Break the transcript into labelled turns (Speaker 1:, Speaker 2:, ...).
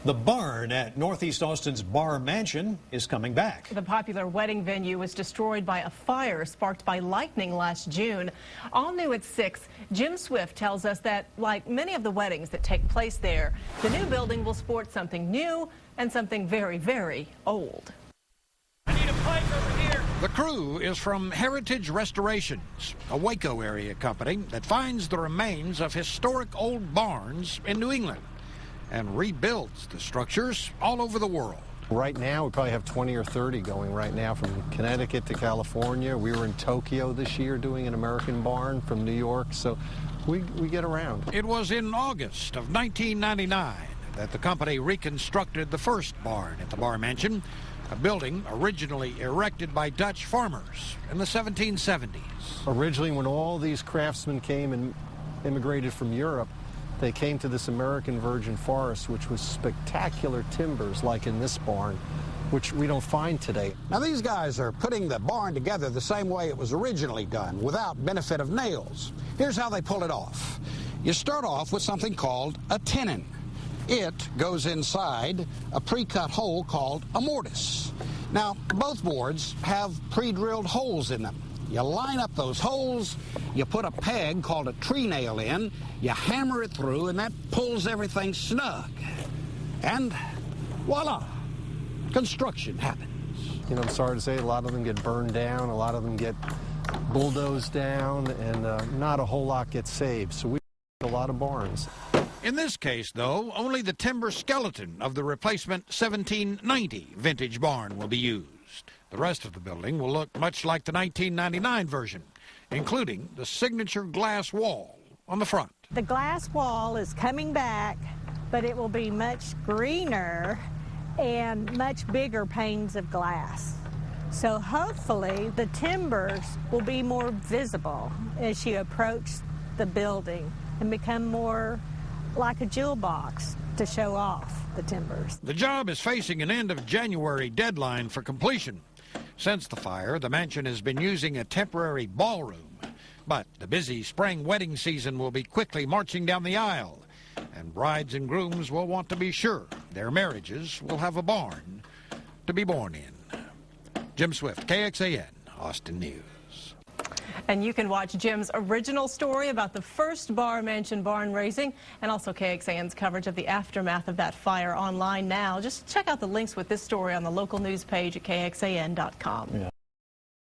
Speaker 1: The barn at Northeast Austin's Barr Mansion is coming back.
Speaker 2: The popular wedding venue was destroyed by a fire sparked by lightning last June. All new at 6, Jim Swift tells us that, like many of the weddings that take place there, the new building will sport something new and something very, very old.
Speaker 3: I need a pipe over here.
Speaker 4: The crew is from Heritage Restorations, a Waco area company that finds the remains of historic old barns in New England and rebuilds the structures all over the world.
Speaker 5: Right now, we probably have 20 or 30 going right now from Connecticut to California. We were in Tokyo this year doing an American barn from New York, so we get around.
Speaker 4: It was in August of 1999 that the company reconstructed the first barn at the Barr Mansion, a building originally erected by Dutch farmers in the 1770s.
Speaker 5: Originally, when all these craftsmen came and immigrated from Europe, they came to this American virgin forest, which was spectacular timbers like in this barn, which we don't find today.
Speaker 6: Now these guys are putting the barn together the same way it was originally done, without benefit of nails. Here's how they pull it off. You start off with something called a tenon. It goes inside a pre-cut hole called a mortise. Now, both boards have pre-drilled holes in them. You line up those holes, you put a peg called a tree nail in, you hammer it through, and that pulls everything snug. And voila, construction happens.
Speaker 5: You know, I'm sorry to say, a lot of them get burned down, a lot of them get bulldozed down, and not a whole lot gets saved. So we a lot of barns.
Speaker 4: In this case, though, only the timber skeleton of the replacement 1790 vintage barn will be used. The rest of the building will look much like the 1999 version, including the signature glass wall on the front.
Speaker 7: The glass wall is coming back, but it will be much greener and much bigger panes of glass. So hopefully the timbers will be more visible as you approach the building and become more like a jewel box to show off the timbers.
Speaker 4: The job is facing an end of January deadline for completion. Since the fire, the mansion has been using a temporary ballroom, but the busy spring wedding season will be quickly marching down the aisle, and brides and grooms will want to be sure their marriages will have a barn to be born in. Jim Swift, KXAN, Austin News.
Speaker 2: And you can watch Jim's original story about the first Barr Mansion barn raising and also KXAN's coverage of the aftermath of that fire online now. Just check out the links with this story on the local news page at KXAN.com. Yeah.